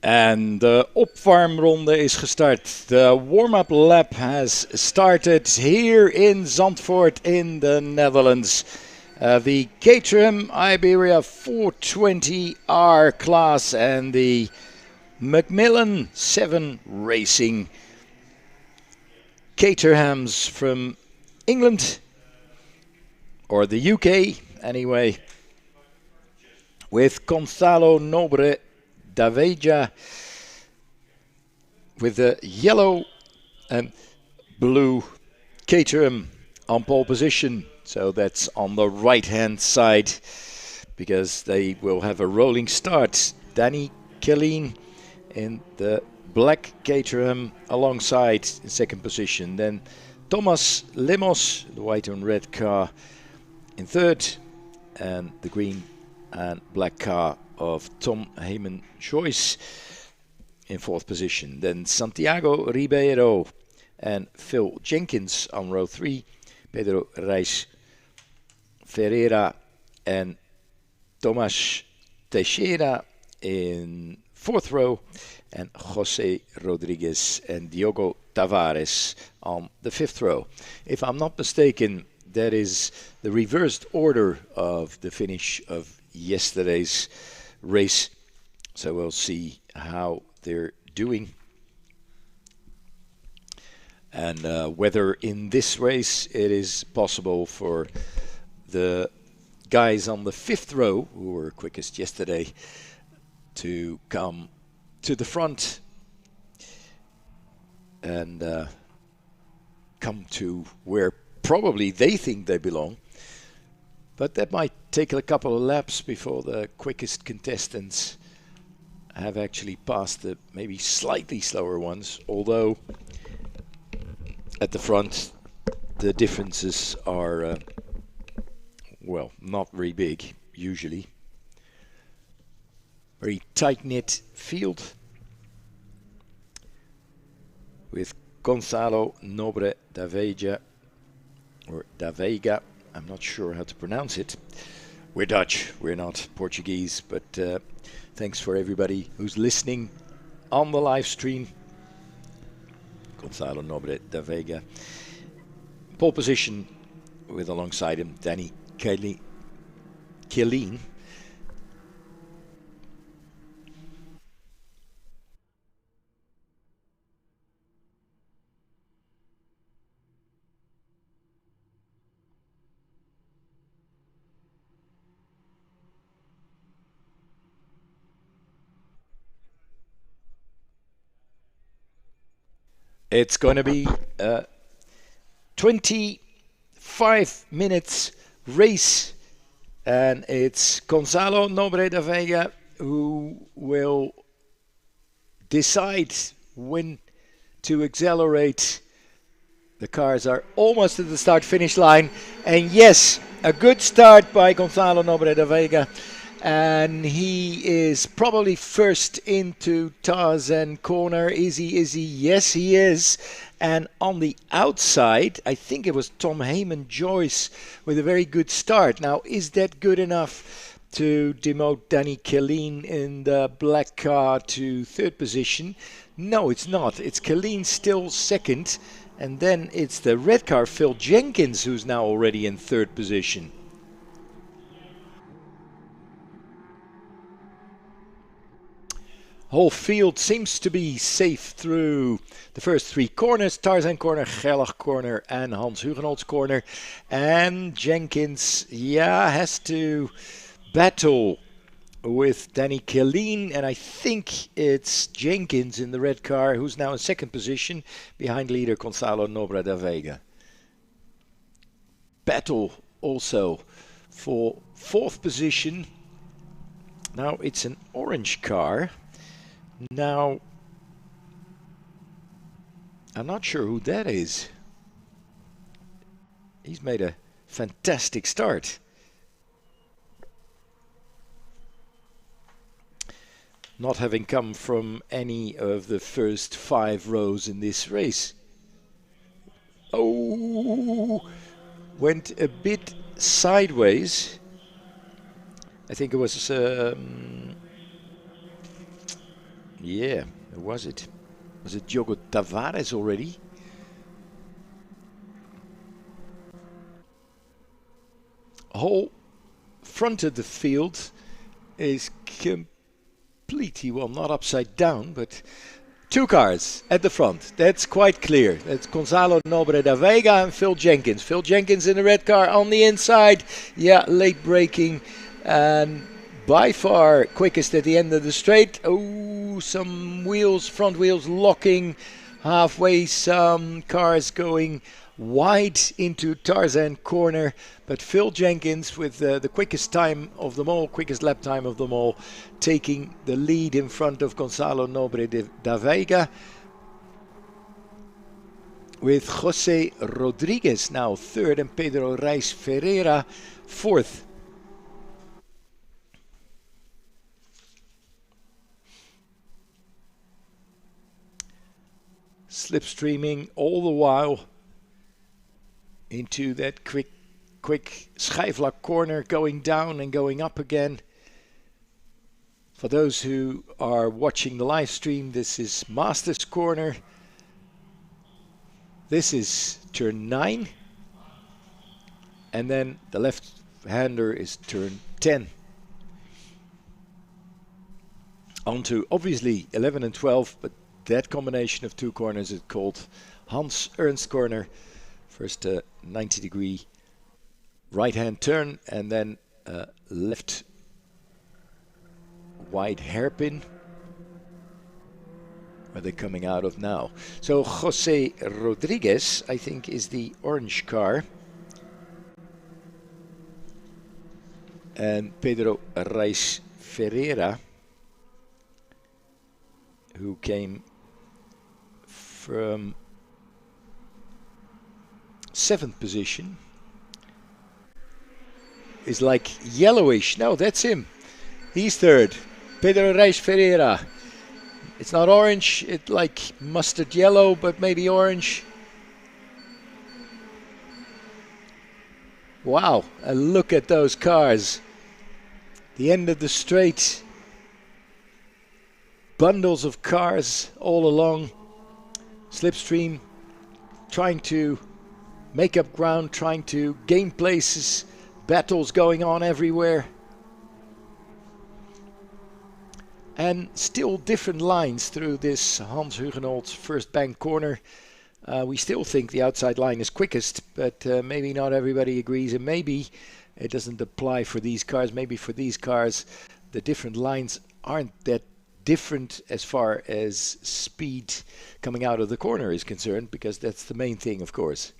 En de opwarmronde is gestart. The warm-up lap has started here in Zandvoort in the Netherlands. The Caterham Iberia 420R class and the Macmillan 7 Racing. Caterhams from England, or the UK anyway, with Gonzalo Nobre da Veiga with the yellow and blue Caterham on pole position. So that's on the right hand side because they will have a rolling start. Danny Killeen in the black Caterham alongside in second position. Then Thomas Lemos, the white and red car, in third, and the green and black car of Tom Heyman Joyce in fourth position. Then Santiago Ribeiro and Phil Jenkins on row 3, Pedro Reis Ferreira and Tomas Teixeira in fourth row, and Jose Rodriguez and Diogo Tavares on the fifth row. If I'm not mistaken, that is the reversed order of the finish of yesterday's race. So we'll see how they're doing and whether in this race it is possible for the guys on the fifth row, who were quickest yesterday, to come to the front and come to where probably they think they belong. But that might take a couple of laps before the quickest contestants have actually passed the maybe slightly slower ones, although at the front the differences are well, not very big usually. Very tight-knit field with Gonzalo Nobre da Veiga, or da Veiga, I'm not sure how to pronounce it. We're Dutch, we're not Portuguese, but thanks for everybody who's listening on the live stream. Gonzalo Nobre da Veiga. Pole position with alongside him Danny Killeen. It's going to be a 25 minutes race, and it's Gonzalo Nobre da Veiga who will decide when to accelerate. The cars are almost at the start-finish line, and yes, a good start by Gonzalo Nobre da Veiga. And he is probably first into Tarzan corner. Is he? Yes, he is. And on the outside, I think it was Tom Heyman Joyce with a very good start. Now, is that good enough to demote Danny Killeen in the black car to third position? No, it's not. It's Killeen still second. And then it's the red car, Phil Jenkins, who's now already in third position. Whole field seems to be safe through the first three corners: Tarzan corner, Gerlach corner, and Hans Hugenholz corner. And Jenkins, has to battle with Danny Killeen, and I think it's Jenkins in the red car who's now in second position behind leader Gonzalo Nobre da Veiga. Battle also for fourth position. Now it's an orange car. Now, I'm not sure who that is. He's made a fantastic start. Not having come from any of the first 5 rows in this race. Oh, went a bit sideways. I think it was Yeah, who was it? Was it Diogo Tavares already? Whole front of the field is completely, well, not upside down, but two cars at the front. That's quite clear. That's Gonzalo Nobre da Vega and Phil Jenkins. Phil Jenkins in the red car on the inside. Yeah, late braking and by far quickest at the end of the straight. Oh, some wheels, front wheels locking halfway. Some cars going wide into Tarzan corner. But Phil Jenkins with the quickest time of them all, quickest lap time of them all, taking the lead in front of Gonzalo Nobre da Vega. With Jose Rodriguez now third and Pedro Reis Ferreira fourth. Slipstreaming all the while into that quick Schijfvlak corner, going down and going up again. For those who are watching the live stream, this is Masters Corner. This is turn 9. And then the left-hander is turn 10. On to obviously 11 and 12, but that combination of two corners is called Hans Ernst Corner. First 90-degree right-hand turn and then left wide hairpin where they're coming out of now. So Jose Rodriguez, I think, is the orange car. And Pedro Reis Ferreira, who came from 7th position, is like yellowish. No, that's him. He's third. Pedro Reis Ferreira. It's not orange, it's like mustard yellow, but maybe orange. Wow, and look at those cars. The end of the straight. Bundles of cars all along. Slipstream, trying to make up ground, trying to gain places. Battles going on everywhere. And still different lines through this Hans Hugenholtz first bank corner. We still think the outside line is quickest, but maybe not everybody agrees, and maybe it doesn't apply for these cars. Maybe for these cars the different lines aren't that different as far as speed coming out of the corner is concerned, because that's the main thing, of course.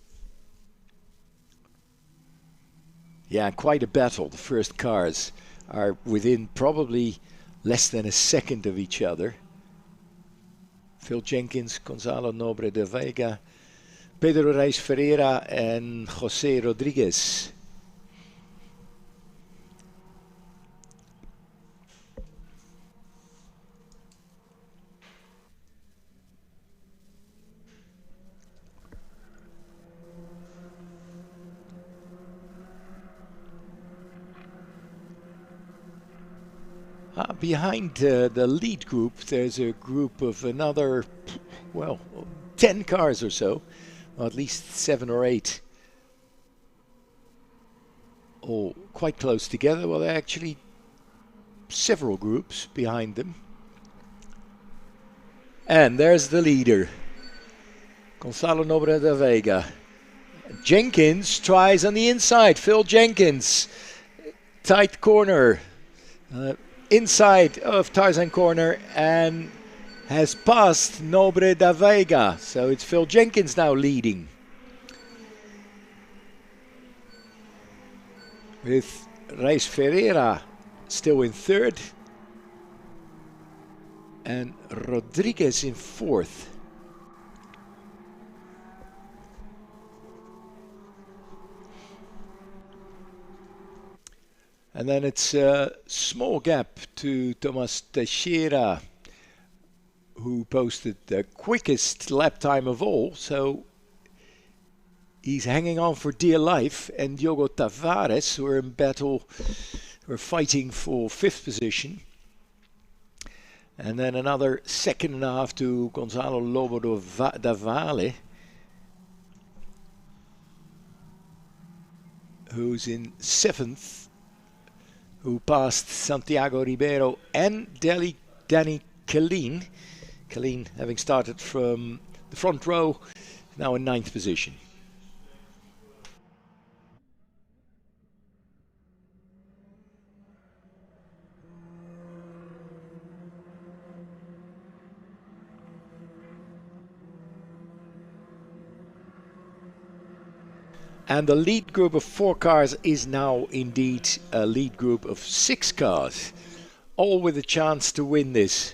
Yeah, quite a battle. The first cars are within probably less than a second of each other. Phil Jenkins, Gonzalo Nobre da Vega, Pedro Reis Ferreira and Jose Rodriguez. Behind the lead group, there's a group of another, well, 10 cars or so, or at least 7 or 8. All quite close together. Well, there are actually several groups behind them. And there's the leader, Gonzalo Nobre da Vega. Jenkins tries on the inside. Phil Jenkins, tight corner. Inside of Tarzan corner and has passed Nobre da Vega. So it's Phil Jenkins now leading. With Reis Ferreira still in third. And Rodriguez in fourth. And then it's a small gap to Thomas Teixeira, who posted the quickest lap time of all. So he's hanging on for dear life. And Diogo Tavares, who are in battle, who are fighting for 5th position. And then another second and a half to Gonzalo Lobo da Valle, who's in 7th, who passed Santiago Ribeiro and Danny Colleen. Colleen, having started from the front row, now in 9th position. And the lead group of 4 cars is now indeed a lead group of 6 cars, all with a chance to win this.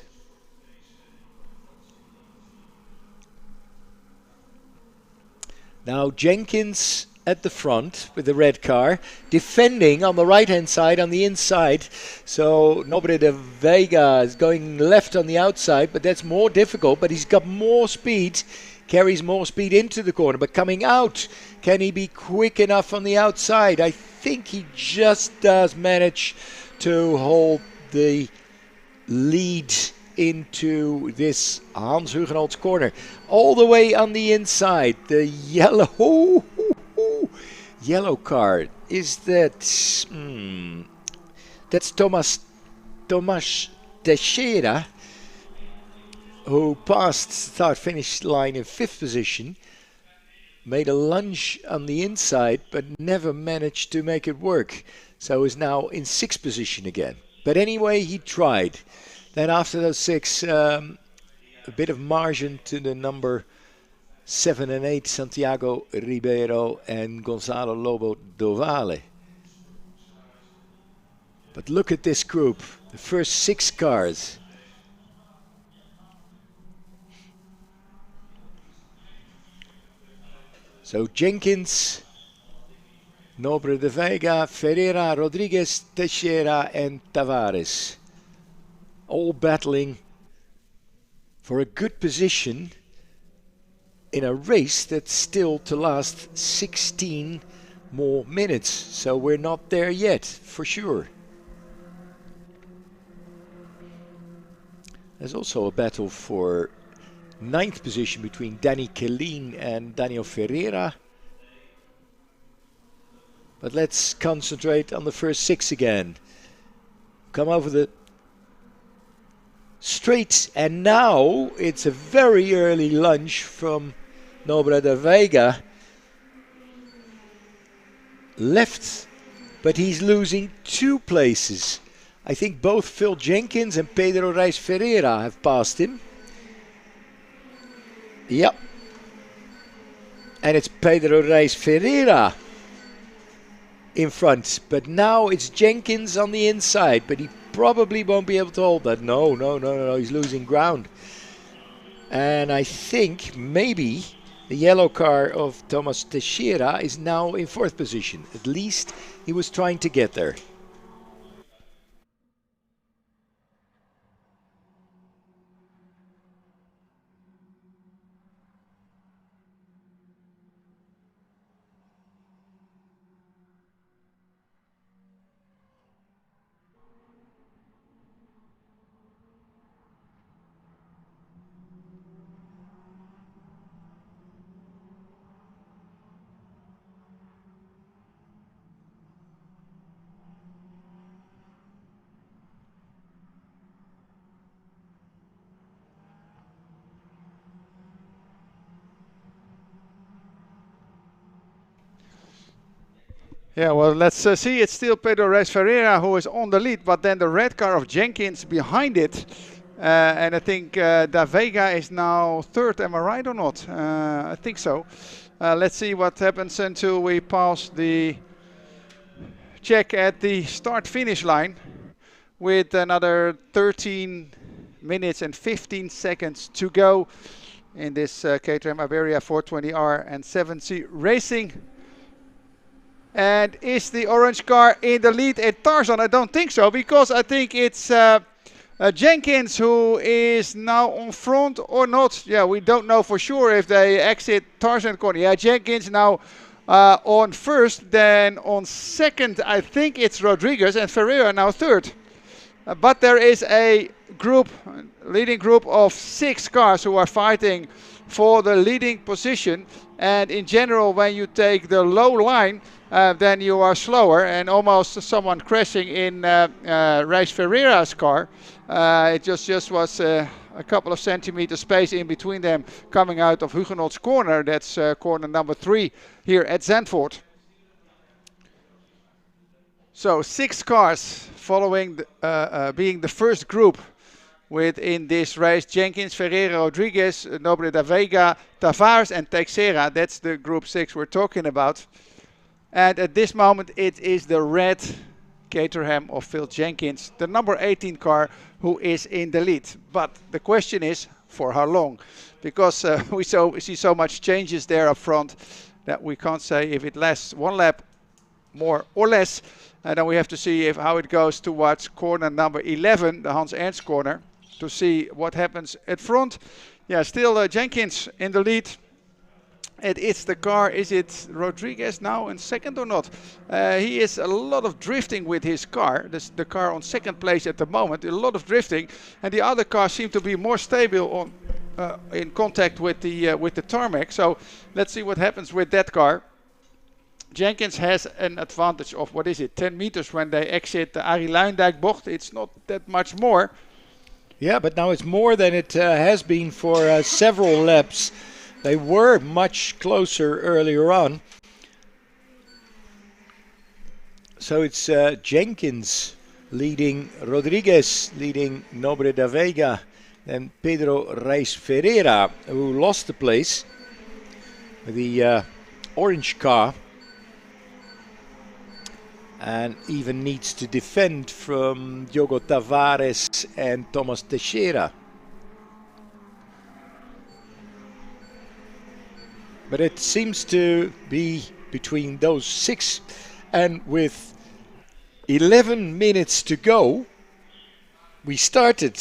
Now Jenkins at the front with the red car, defending on the right hand side on the inside. So Nobre de Vega is going left on the outside, but that's more difficult, but he's got more speed, carries more speed into the corner, but coming out, can he be quick enough on the outside? I think he just does manage to hold the lead into this Hans Hugenholtz corner. All the way on the inside, the yellow car. Is that... that's Tomas Teixeira, who passed start-finish line in 5th position, made a lunge on the inside, but never managed to make it work. So is now in 6th position again. But anyway, he tried. Then after those 6, a bit of margin to the number 7 and 8, Santiago Ribeiro and Gonzalo Lobo do Valle. But look at this group, the first 6 cars. So Jenkins, Nobre de Vega, Ferreira, Rodriguez, Teixeira and Tavares, all battling for a good position in a race that's still to last 16 more minutes. So we're not there yet, for sure. There's also a battle for 9th position between Danny Colleen and Daniel Ferreira. But let's concentrate on the first 6 again. Come over the straight, and now it's a very early lunge from Nobre de Vega. Left, but he's losing 2 places. I think both Phil Jenkins and Pedro Reis Ferreira have passed him. Yep. And it's Pedro Reis Ferreira in front. But now it's Jenkins on the inside. But he probably won't be able to hold that. No. He's losing ground. And I think maybe the yellow car of Tomas Teixeira is now in 4th position. At least he was trying to get there. Yeah, well, let's see. It's still Pedro Reis Ferreira who is on the lead, but then the red car of Jenkins behind it. And I think Da Vega is now 3rd. Am I right or not? I think so. Let's see what happens until we pass the check at the start-finish line with another 13 minutes and 15 seconds to go in this Caterham Iberia 420R and 7C Racing. And is the orange car in the lead at Tarzan? I don't think so, because I think it's Jenkins who is now on front or not. Yeah, we don't know for sure if they exit Tarzan corner. Yeah, Jenkins now on 1st, then on 2nd I think it's Rodriguez, and Ferreira now 3rd. But there is a leading group of 6 cars who are fighting for the leading position. And in general, when you take the low line, then you are slower, and almost someone crashing in Reis Ferreira's car. It just was a couple of centimeters space in between them coming out of Hugenot's corner. That's corner number 3 here at Zandvoort. So 6 cars following, being the first group within this race. Jenkins, Ferreira, Rodriguez, Nobre da Vega, Tavares and Teixeira. That's the group 6 we're talking about. And at this moment it is the red Caterham of Phil Jenkins, the number 18 car, who is in the lead. But the question is, for how long? Because we see so much changes there up front that we can't say if it lasts 1 lap more or less. And then we have to see how it goes towards corner number 11, the Hans Ernst corner, to see what happens at front. Yeah, still Jenkins in the lead. It's the car. Is it Rodriguez now in second or not? He is a lot of drifting with his car. The car on second place at the moment. A lot of drifting, and the other cars seem to be more stable on in contact with the tarmac. So let's see what happens with that car. Jenkins has an advantage of, what is it, 10 meters when they exit the Arie Luijendijk bocht. It's not that much more. Yeah, but now it's more than it has been for several laps. They were much closer earlier on. So it's Jenkins leading Rodriguez, leading Nobre da Vega, and Pedro Reis Ferreira, who lost the place with the orange car and even needs to defend from Diogo Tavares and Thomas Teixeira. But it seems to be between those 6, and with 11 minutes to go, we started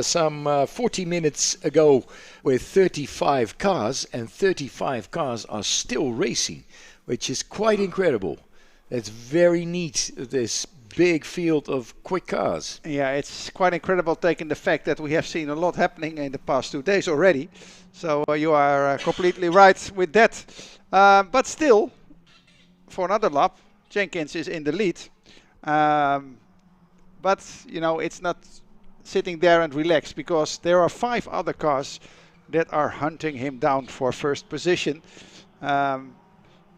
some 40 minutes ago with 35 cars, and 35 cars are still racing, which is quite incredible. It's very neat, this big field of quick cars. Yeah, it's quite incredible, taking the fact that we have seen a lot happening in the past 2 days already. So you are completely right with that. But still, for another lap, Jenkins is in the lead. But, you know, it's not sitting there and relaxed, because there are 5 other cars that are hunting him down for first position.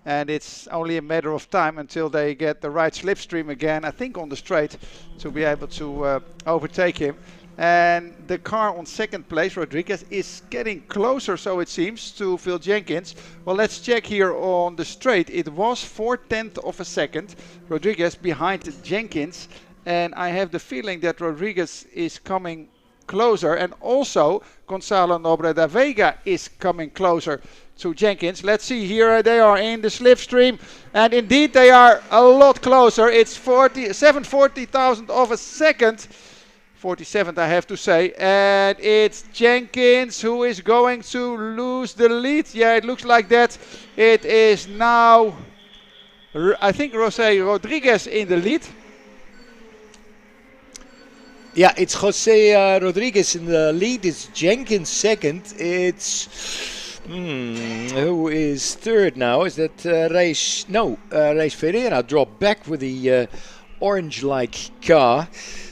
And it's only a matter of time until they get the right slipstream again, I think on the straight, to be able to overtake him. And the car on second place, Rodriguez, is getting closer, so it seems, to Phil Jenkins. Well, let's check here on the straight. It was 4/10 of a second, Rodriguez behind Jenkins. And I have the feeling that Rodriguez is coming closer, and also Gonzalo Nobre da Vega is coming closer to Jenkins. Let's see, here they are in the slipstream, and indeed they are a lot closer. It's 7/40,000 of a second, 47th I have to say, and it's Jenkins who is going to lose the lead. Yeah, it looks like that. It is now, I think, José Rodriguez in the lead. Yeah, it's José Rodriguez in the lead. It's Jenkins second. It's who is third now? Is that Reis? No, Reis Ferreira dropped back with the orange-like car.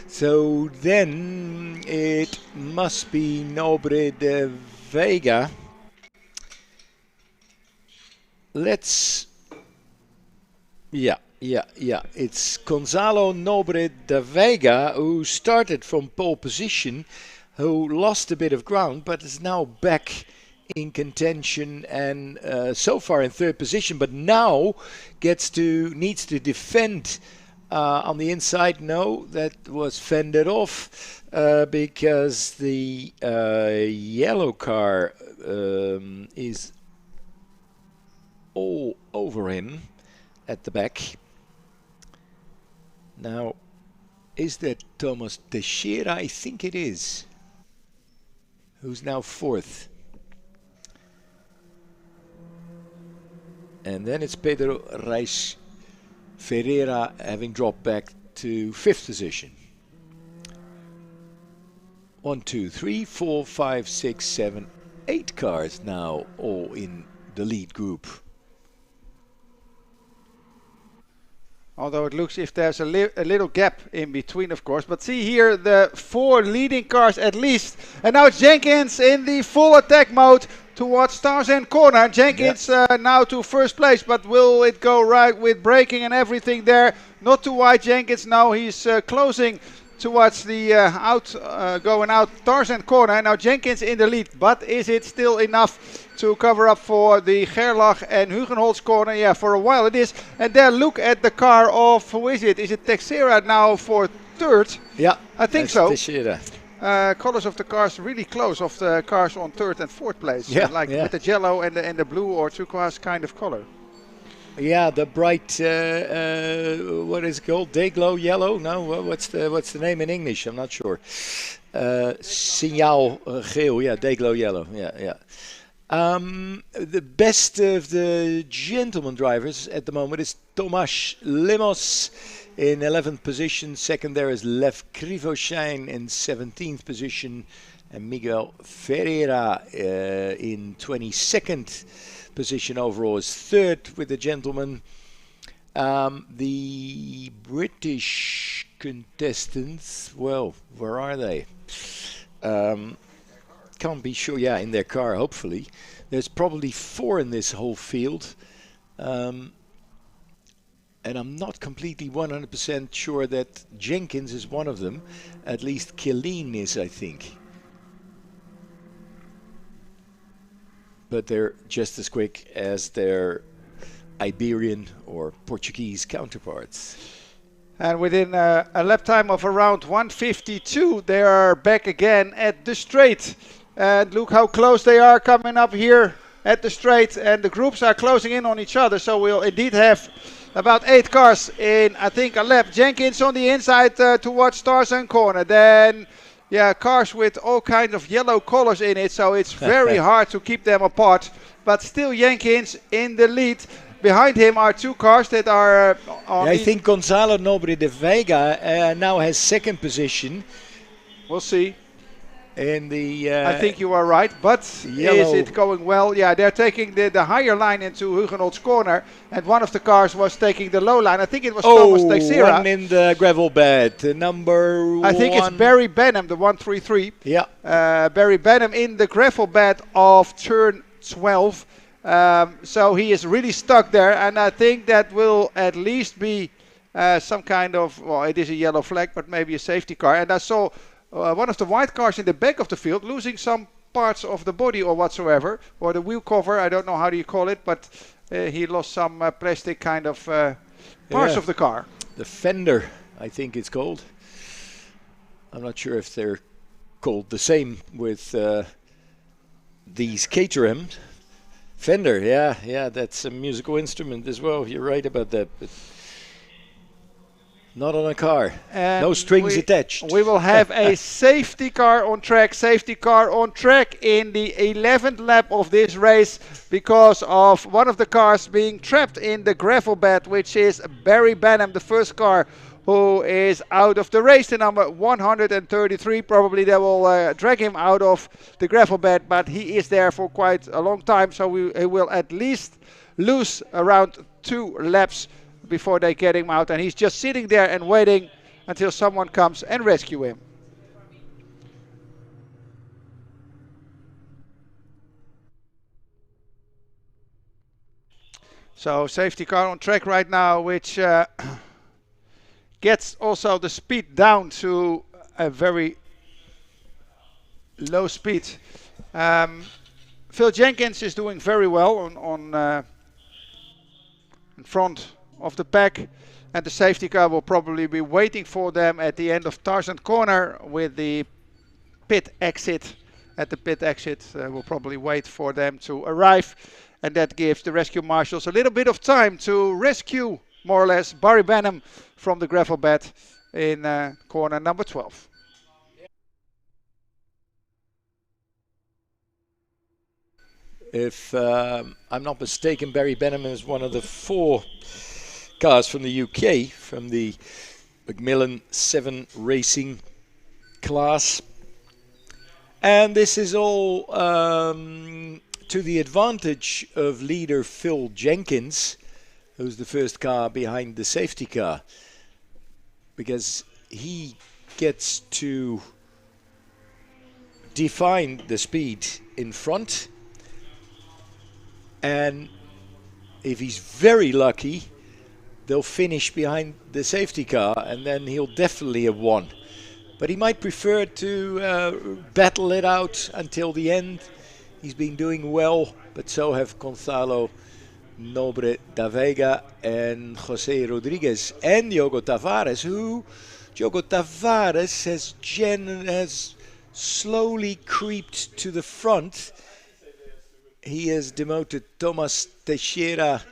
So then it must be Nobre de Vega. Let's. Yeah. It's Gonzalo Nobre de Vega, who started from pole position, who lost a bit of ground, but is now back in contention and so far in third position, but now needs to defend on the inside. No, that was fended off because the yellow car is all over him at the back. Now, is that Thomas Teixeira? I think it is. Who's now fourth. And then it's Pedro Reis Ferreira having dropped back to fifth position. 1, 2, 3, 4, 5, 6, 7, 8 cars now all in the lead group. Although it looks if there's a little gap in between, of course. But see here the 4 leading cars at least. And now it's Jenkins in the full attack mode towards Tarzan corner. Jenkins now to first place, but will it go right with braking and everything there? Not too wide, Jenkins. Now he's closing towards the going out Tarzan corner. And now Jenkins in the lead, but is it still enough to cover up for the Gerlach and Hugenholz corner? Yeah, for a while it is. And there, look at the car of, who is it? Is it Texera now for third? Yeah, I think so. Texera. Colors of the cars really close, of the cars on third and fourth place. Yeah, with the yellow and the blue or turquoise kind of color. Yeah, the bright, what is it called? Dayglow yellow? No, what's the name in English? I'm not sure. Signaal geel, yeah, dayglow yellow, yeah. The best of the gentleman drivers at the moment is Tomasz Lemos in 11th position. Second there is Lev Krivoshein in 17th position. And Miguel Ferreira in 22nd position overall is third with the gentleman. The British contestants, well, where are they? Can't be sure. Yeah, in their car, hopefully. There's probably 4 in this whole field. And I'm not completely 100% sure that Jenkins is one of them. At least Killeen is, I think. But they're just as quick as their Iberian or Portuguese counterparts. And within a lap time of around 1:52, they are back again at the straight. And look how close they are coming up here at the straight. And the groups are closing in on each other. So we'll indeed have about 8 cars in, I think, a lap. Jenkins on the inside towards Tarzan corner. Then, yeah, cars with all kinds of yellow colors in it. So it's very hard to keep them apart. But still Jenkins in the lead. Behind him are 2 cars that are on. I think Gonzalo Nobre de Vega now has second position. We'll see. In the I think you are right, but yellow. Is it going well? Yeah, they're taking the higher line into Hugenholz corner, and one of the cars was taking the low line. I think it was Thomas Teixeira. One in the gravel bed, number I think it's Barry Benham, the 133. Yeah. Barry Benham in the gravel bed of turn 12. So he is really stuck there, and I think that will at least be some kind of, well, it is a yellow flag, but maybe a safety car. And I saw one of the white cars in the back of the field losing some parts of the body or whatsoever, or the wheel cover, I don't know how do you call it, but he lost some plastic kind of parts of the car. The fender, I think it's called. I'm not sure if they're called the same with these Caterham. Fender, yeah, that's a musical instrument as well. You're right about that, but not on a car. And no strings attached. We will have a safety car on track. Safety car on track in the 11th lap of this race because of one of the cars being trapped in the gravel bed, which is Barry Benham, the first car who is out of the race, the number 133. Probably they will drag him out of the gravel bed, but he is there for quite a long time, so he will at least lose around 2 laps before they get him out, and he's just sitting there and waiting until someone comes and rescue him. So safety car on track right now, which gets also the speed down to a very low speed. Phil Jenkins is doing very well on in front of the pack, and the safety car will probably be waiting for them at the end of Tarzan corner with the pit exit. At the pit exit will probably wait for them to arrive, and that gives the rescue marshals a little bit of time to rescue more or less Barry Benham from the gravel bed in corner number 12. If I'm not mistaken, Barry Benham is one of the 4 cars from the UK, from the Macmillan 7 Racing class. And this is all to the advantage of leader Phil Jenkins, who's the first car behind the safety car, because he gets to define the speed in front, and if he's very lucky, they'll finish behind the safety car, and then he'll definitely have won. But he might prefer to battle it out until the end. He's been doing well, but so have Gonzalo Nobre da Vega and Jose Rodriguez and Diogo Tavares, who Diogo Tavares has slowly creeped to the front. He has demoted Thomas Teixeira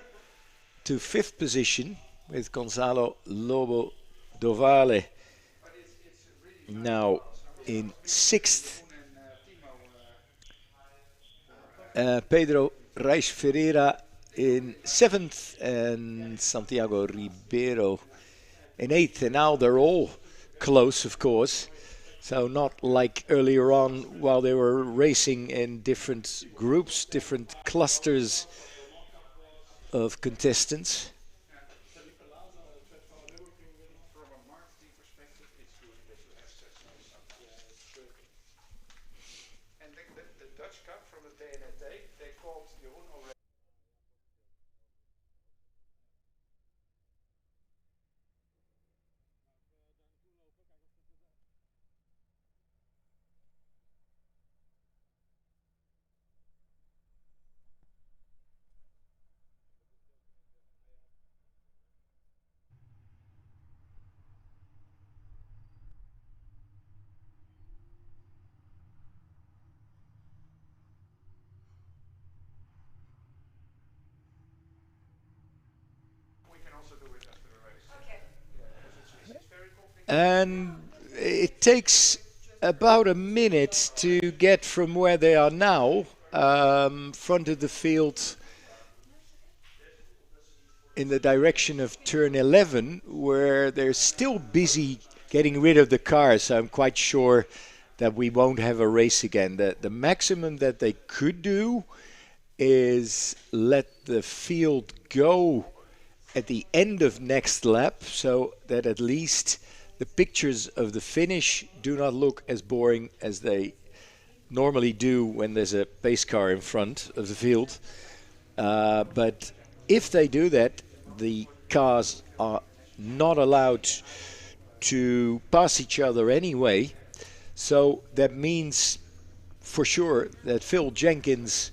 to 5th position with Gonzalo Lobo do Vale now in 6th. Pedro Reis Ferreira in 7th and Santiago Ribeiro in 8th. And now they're all close, of course. So not like earlier on while they were racing in different groups, different clusters of contestants. And it takes about a minute to get from where they are now, front of the field, in the direction of turn 11, where they're still busy getting rid of the cars. So I'm quite sure that we won't have a race again. The maximum that they could do is let the field go at the end of next lap, so that at least the pictures of the finish do not look as boring as they normally do when there's a pace car in front of the field. But if they do that, the cars are not allowed to pass each other anyway. So that means for sure that Phil Jenkins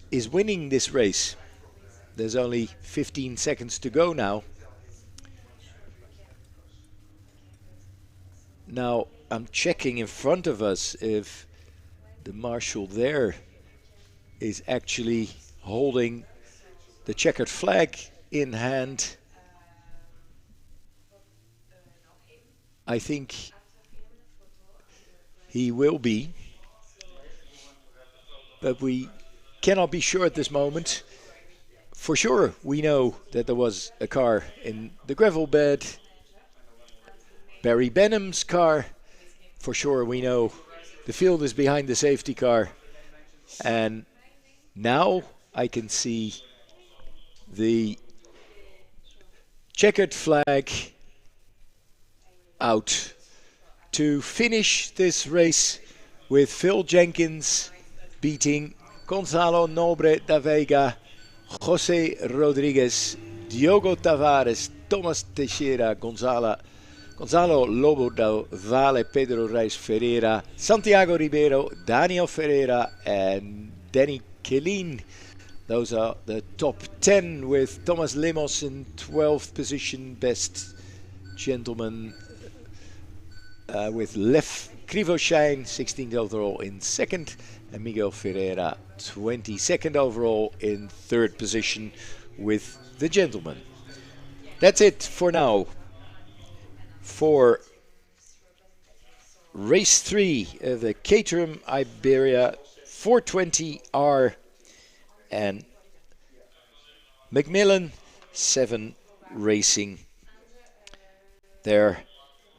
is winning this race. There's only 15 seconds to go now. Now I'm checking in front of us if the marshal there is actually holding the checkered flag in hand. I think he will be, but we cannot be sure at this moment. For sure we know that there was a car in the gravel bed, Barry Benham's car. For sure we know the field is behind the safety car, and now I can see the checkered flag out to finish this race with Phil Jenkins beating Gonzalo Nobre da Vega, Jose Rodriguez, Diogo Tavares, Thomas Teixeira, Gonzalo Lobo da Vale, Pedro Reis Ferreira, Santiago Ribeiro, Daniel Ferreira and Danny Kellin. Those are the top 10, with Thomas Lemos in 12th position, best gentleman, with Lev Krivoshein 16th overall in 2nd, and Miguel Ferreira 22nd overall in 3rd position with the gentleman. That's it for now for race 3 of the Caterham Iberia 420R and Macmillan 7 Racing. Their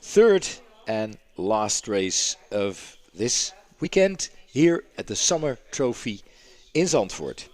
3rd and last race of this weekend here at the Summer Trophy in Zandvoort.